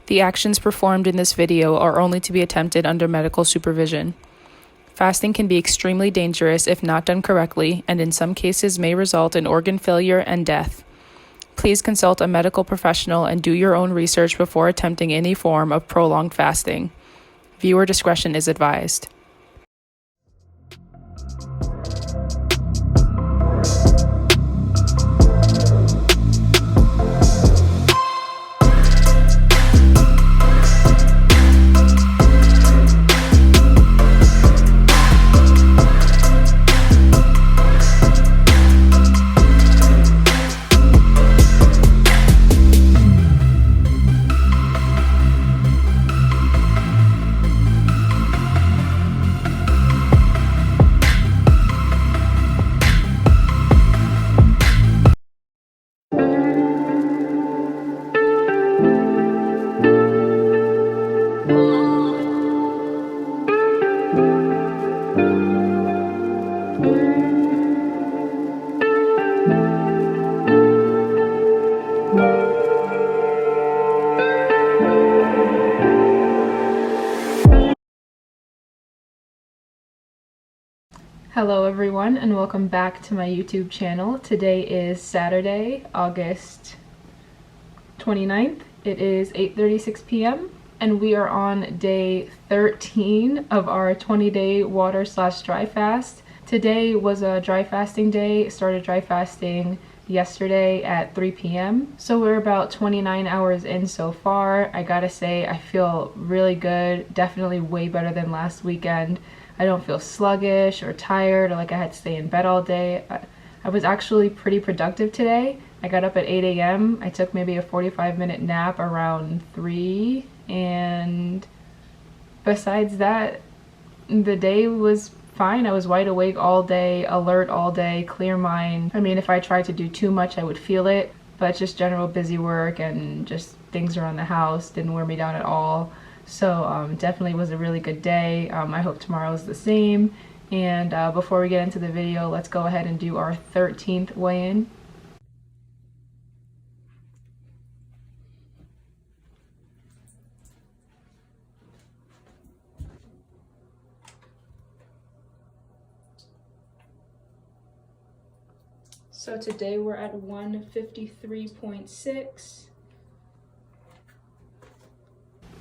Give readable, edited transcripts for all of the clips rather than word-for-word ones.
The actions performed in this video are only to be attempted under medical supervision. Fasting can be extremely dangerous if not done correctly, and in some cases may result in organ failure and death. Please consult a medical professional and do your own research before attempting any form of prolonged fasting. Viewer discretion is advised. Hello everyone and welcome back to my YouTube channel. Today is Saturday, August 29th. It is 8:36 p.m. and we are on day 13 of our 20-day water/dry fast. Today was a dry fasting day. Started dry fasting yesterday at 3 p.m. So we're about 29 hours in so far. I gotta say I feel really good, definitely way better than last weekend. I don't feel sluggish or tired or like I had to stay in bed all day. I was actually pretty productive today. I got up at 8 a.m. I took maybe a 45-minute nap around 3, and besides that, the day was fine. I was wide awake all day, alert all day, clear mind. I mean, if I tried to do too much, I would feel it, but just general busy work and just things around the house didn't wear me down at all. So definitely was a really good day. I hope tomorrow is the same. And before we get into the video, let's go ahead and do our 13th weigh-in. So today we're at 153.6.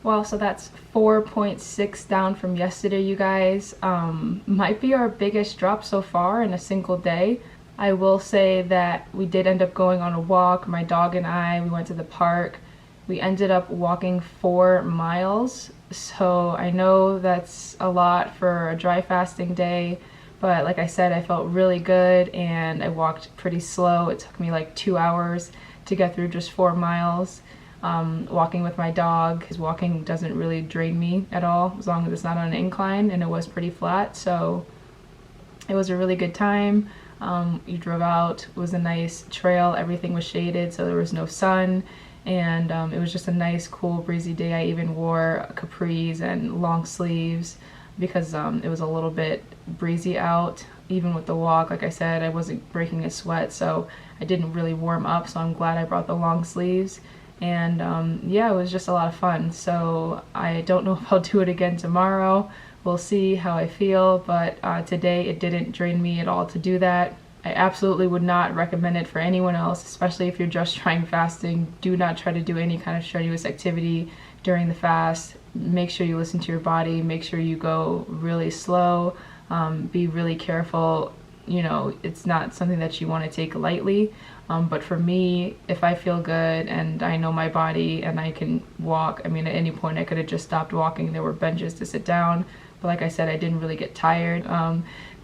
Well, so that's 4.6 down from yesterday, you guys. Might be our biggest drop so far in a single day. I will say that we did end up going on a walk. My dog and I, we went to the park. We ended up walking 4 miles. So I know that's a lot for a dry fasting day, but like I said, I felt really good and I walked pretty slow. It took me like 2 hours to get through just 4 miles. Walking with my dog. His walking doesn't really drain me at all as long as it's not on an incline, and it was pretty flat, so it was a really good time. We drove out. It was a nice trail. Everything was shaded, so there was no sun, and it was just a nice, cool, breezy day. I even wore capris and long sleeves because it was a little bit breezy out. Even with the walk, like I said, I wasn't breaking a sweat, so I didn't really warm up, so I'm glad I brought the long sleeves. And yeah, it was just a lot of fun. So I don't know if I'll do it again tomorrow. We'll see how I feel, but today it didn't drain me at all to do that. I absolutely would not recommend it for anyone else, especially if you're just trying fasting. Do not try to do any kind of strenuous activity during the fast. Make sure you listen to your body. Make sure you go really slow. Be really careful. You know, it's not something that you want to take lightly. But for me, if I feel good and I know my body and I can walk, I mean, at any point I could have just stopped walking. There were benches to sit down. But like I said, I didn't really get tired.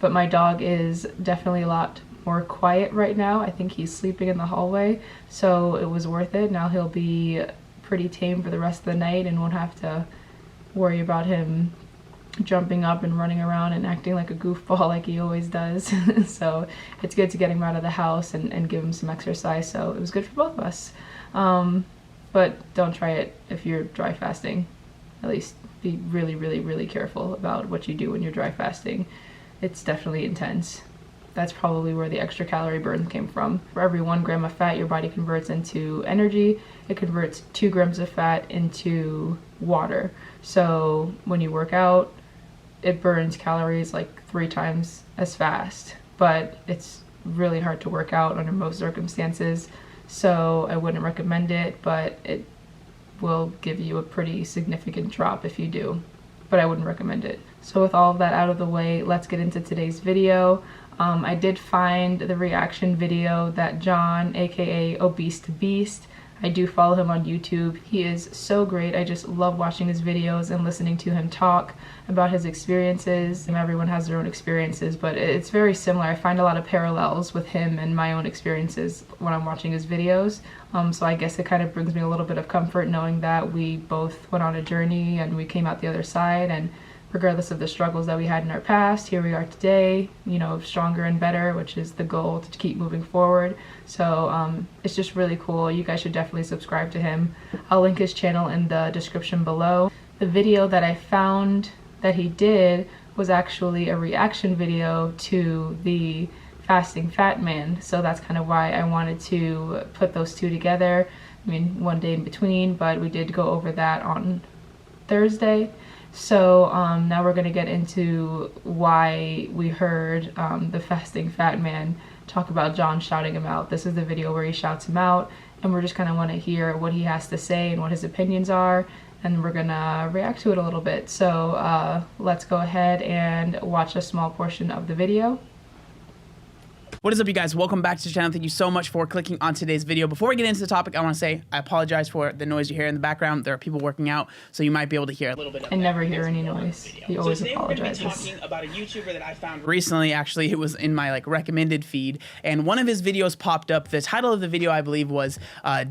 But my dog is definitely a lot more quiet right now. I think he's sleeping in the hallway. So it was worth it. Now he'll be pretty tame for the rest of the night and won't have to worry about him jumping up and running around and acting like a goofball like he always does. So it's good to get him out of the house and give him some exercise, so it was good for both of us. But don't try it if you're dry fasting. At least be really, really, really careful about what you do when you're dry fasting. It's definitely intense. that's probably where the extra calorie burn came from. For every 1 gram of fat your body converts into energy, it converts 2 grams of fat into water. So when you work out, it burns calories like 3 times as fast, but it's really hard to work out under most circumstances, so I wouldn't recommend it, but it will give you a pretty significant drop if you do, but I wouldn't recommend it. So with all of that out of the way, let's get into today's video. I did find the reaction video that John, aka Obese to Beast, I do follow him on YouTube. He is so great. I just love watching his videos and listening to him talk about his experiences. Everyone has their own experiences, but it's very similar. I find a lot of parallels with him and my own experiences when I'm watching his videos. So I guess it kind of brings me a little bit of comfort knowing that we both went on a journey and we came out the other side, and regardless of the struggles that we had in our past, here we are today, you know, stronger and better, which is the goal, to keep moving forward. So it's just really cool. You guys should definitely subscribe to him. I'll link his channel in the description below. The video that I found that he did was actually a reaction video to the fasting fat man. So that's kind of why I wanted to put those two together. I mean, one day in between, but we did go over that on Thursday. So now we're going to get into why we heard the fasting fat man talk about John shouting him out. This is the video where he shouts him out, and we're just kind of want to hear what he has to say and what his opinions are, and we're going to react to it a little bit. So let's go ahead and watch a small portion of the video. What is up, you guys? Welcome back to the channel. Thank you so much for clicking on today's video. Before we get into the topic, I want to say I apologize for the noise you hear in the background. There are people working out, so you might be able to hear a little bit of I never hear any noise. He always apologizes. We're going to be talking about a YouTuber that I found recently. Actually, it was in my recommended feed, and one of his videos popped up. The title of the video, I believe, was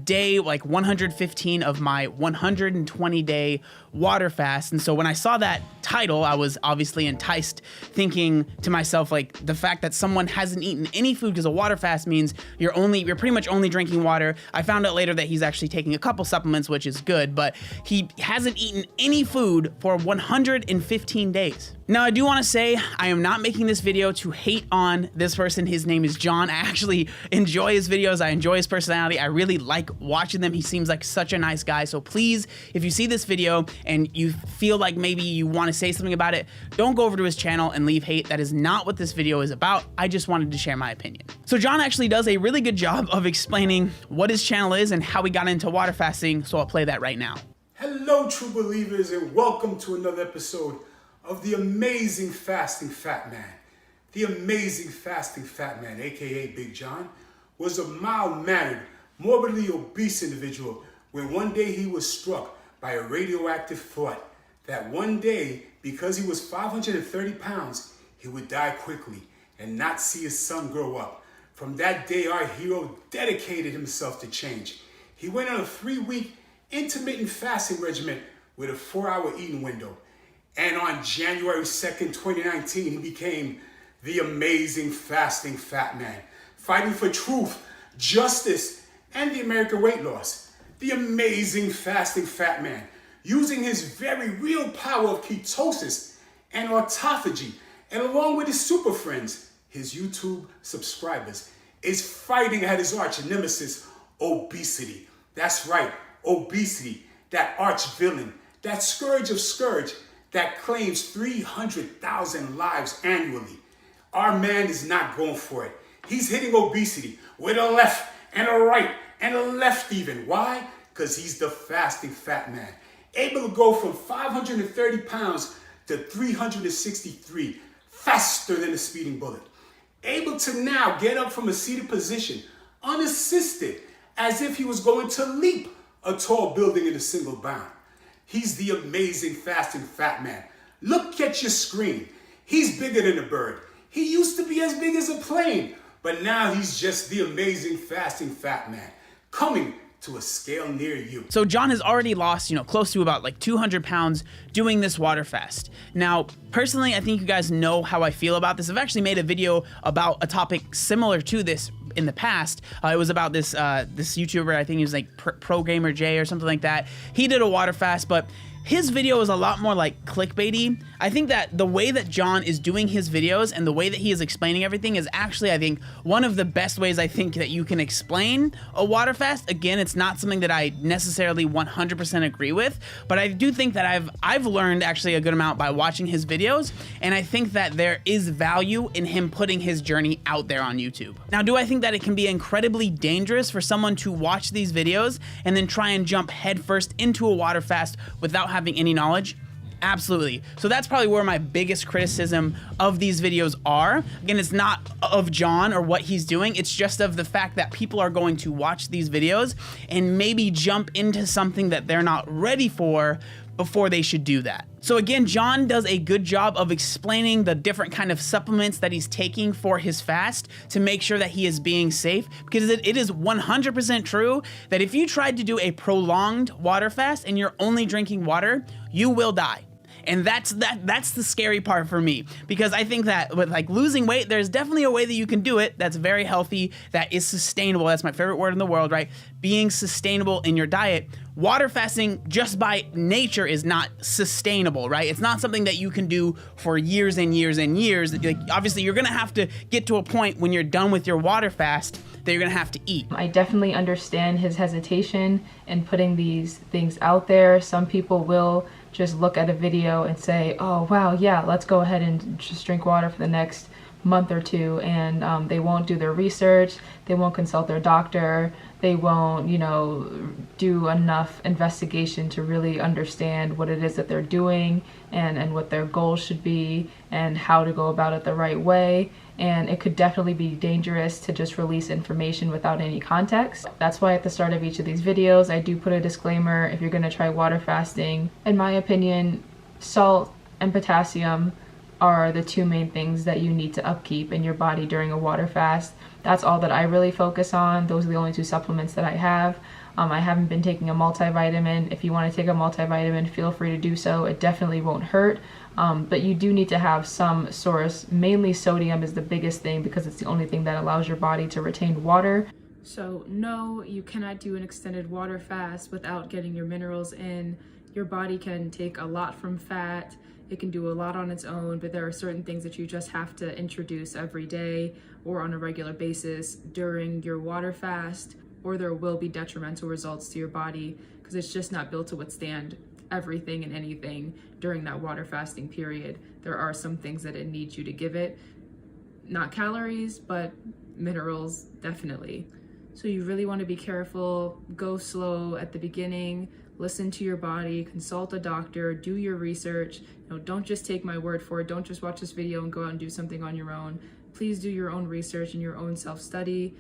day 115 of my 120-day water fast. And so when I saw that title, I was obviously enticed, thinking to myself, the fact that someone hasn't eaten any food, because a water fast means you're pretty much only drinking water. I found out later that he's actually taking a couple supplements, which is good, but he hasn't eaten any food for 115 days. Now, I do want to say I am not making this video to hate on this person. His name is John. I actually enjoy his videos. I enjoy his personality. I really like watching them. He seems like such a nice guy. So please, if you see this video and you feel like maybe you want to say something about it, don't go over to his channel and leave hate. That is not what this video is about. I just wanted to share my opinion. So John actually does a really good job of explaining what his channel is and how he got into water fasting. So I'll play that right now. Hello, true believers, and welcome to another episode of the Amazing Fasting Fat Man. The Amazing Fasting Fat Man, aka Big John, was a mild-mannered, morbidly obese individual when one day he was struck by a radioactive thought that one day, because he was 530 pounds, he would die quickly and not see his son grow up. From that day, our hero dedicated himself to change. He went on a 3-week intermittent fasting regimen with a 4-hour eating window. And on January 2nd, 2019, he became the Amazing Fasting Fat Man, fighting for truth, justice, and the American weight loss. The Amazing Fasting Fat Man, using his very real power of ketosis and autophagy, and along with his super friends, his YouTube subscribers, is fighting at his arch nemesis, obesity. That's right, obesity, that arch villain, that scourge of scourge, that claims 300,000 lives annually. Our man is not going for it. He's hitting obesity with a left and a right and a left even. Why? Because he's the fasting fat man. Able to go from 530 pounds to 363 faster than a speeding bullet. Able to now get up from a seated position unassisted as if he was going to leap a tall building in a single bound. He's the Amazing Fasting Fat Man. Look at your screen. He's bigger than a bird. He used to be as big as a plane, but now he's just the Amazing Fasting Fat Man, coming to a scale near you. So John has already lost, close to about 200 pounds doing this water fast. Now, personally, I think you guys know how I feel about this. I've actually made a video about a topic similar to this in the past. It was about this YouTuber, I think he was Pro Gamer J or something like that. He did a water fast, but his video is a lot more like clickbaity. I think that the way that John is doing his videos and the way that he is explaining everything is actually, I think, one of the best ways I think that you can explain a water fast. Again, it's not something that I necessarily 100% agree with, but I do think that I've learned actually a good amount by watching his videos, and I think that there is value in him putting his journey out there on YouTube. Now, do I think that it can be incredibly dangerous for someone to watch these videos and then try and jump headfirst into a water fast without having any knowledge? Absolutely. So that's probably where my biggest criticism of these videos are. Again, it's not of John or what he's doing. It's just of the fact that people are going to watch these videos and maybe jump into something that they're not ready for before they should do that. So again, John does a good job of explaining the different kind of supplements that he's taking for his fast to make sure that he is being safe, because it is 100% true that if you tried to do a prolonged water fast and you're only drinking water, you will die. And that's the scary part for me, because I think that with like losing weight, there's definitely a way that you can do it that's very healthy, that is sustainable. That's my favorite word in the world, right? Being sustainable in your diet. Water fasting just by nature is not sustainable, right? It's not something that you can do for years and years and years. Like, obviously, you're gonna have to get to a point when you're done with your water fast that you're gonna have to eat. I definitely understand his hesitation in putting these things out there. Some people will just look at a video and say, oh wow, yeah, let's go ahead and just drink water for the next month or two, and they won't do their research, they won't consult their doctor, they won't, you know, do enough investigation to really understand what it is that they're doing and what their goals should be and how to go about it the right way. And it could definitely be dangerous to just release information without any context. That's why at the start of each of these videos, I do put a disclaimer. If you're gonna try water fasting, in my opinion, salt and potassium are the two main things that you need to upkeep in your body during a water fast. That's all that I really focus on. Those are the only two supplements that I have. I haven't been taking a multivitamin. If you want to take a multivitamin, feel free to do so. It definitely won't hurt. But you do need to have some source. Mainly sodium is the biggest thing because it's the only thing that allows your body to retain water. So no, you cannot do an extended water fast without getting your minerals in. Your body can take a lot from fat. It can do a lot on its own, but there are certain things that you just have to introduce every day or on a regular basis during your water fast, or there will be detrimental results to your body because it's just not built to withstand everything and anything during that water fasting period. There are some things that it needs you to give it, not calories, but minerals, definitely. So you really want to be careful, go slow at the beginning, listen to your body, consult a doctor, do your research. You know, don't just take my word for it. Don't just watch this video and go out and do something on your own. Please do your own research and your own self-study.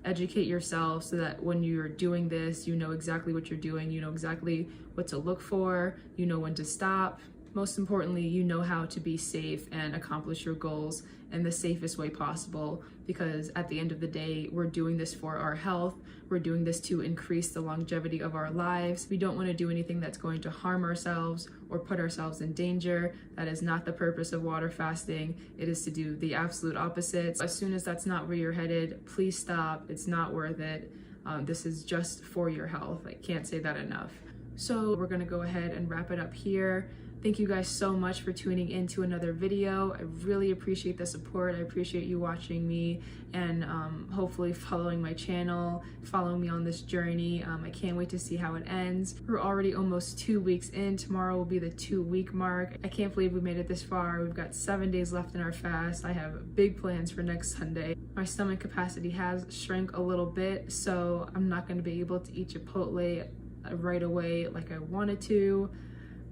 Educate yourself so that when you're doing this, you know exactly what you're doing, you know exactly what to look for, you know when to stop. Most importantly, you know how to be safe and accomplish your goals in the safest way possible, because at the end of the day, we're doing this for our health. We're doing this to increase the longevity of our lives. We don't want to do anything that's going to harm ourselves or put ourselves in danger. That is not the purpose of water fasting. It is to do the absolute opposite. As soon as that's not where you're headed, please stop. It's not worth it. This is just for your health. I can't say that enough. So we're gonna go ahead and wrap it up here. Thank you guys so much for tuning in to another video. I really appreciate the support. I appreciate you watching me and hopefully following my channel, following me on this journey. I can't wait to see how it ends. We're already almost 2 weeks in. Tomorrow will be the 2-week mark. I can't believe we made it this far. We've got 7 days left in our fast. I have big plans for next Sunday. My stomach capacity has shrank a little bit, so I'm not gonna be able to eat Chipotle right away like I wanted to,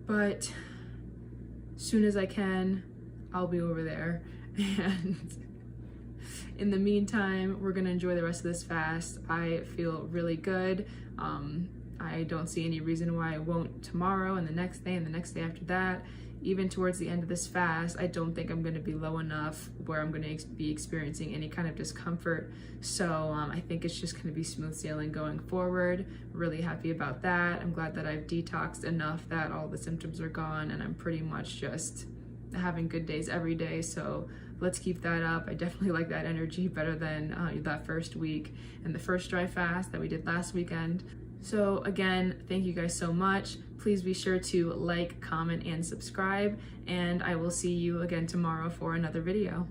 but soon as I can, I'll be over there. And in the meantime, we're gonna enjoy the rest of this fast. I feel really good. I don't see any reason why I won't tomorrow and the next day and the next day after that. Even towards the end of this fast, I don't think I'm gonna be low enough where I'm gonna be experiencing any kind of discomfort. So I think it's just gonna be smooth sailing going forward. Really happy about that. I'm glad that I've detoxed enough that all the symptoms are gone and I'm pretty much just having good days every day. So let's keep that up. I definitely like that energy better than that first week and the first dry fast that we did last weekend. So again, thank you guys so much. Please be sure to like, comment, and subscribe, and I will see you again tomorrow for another video.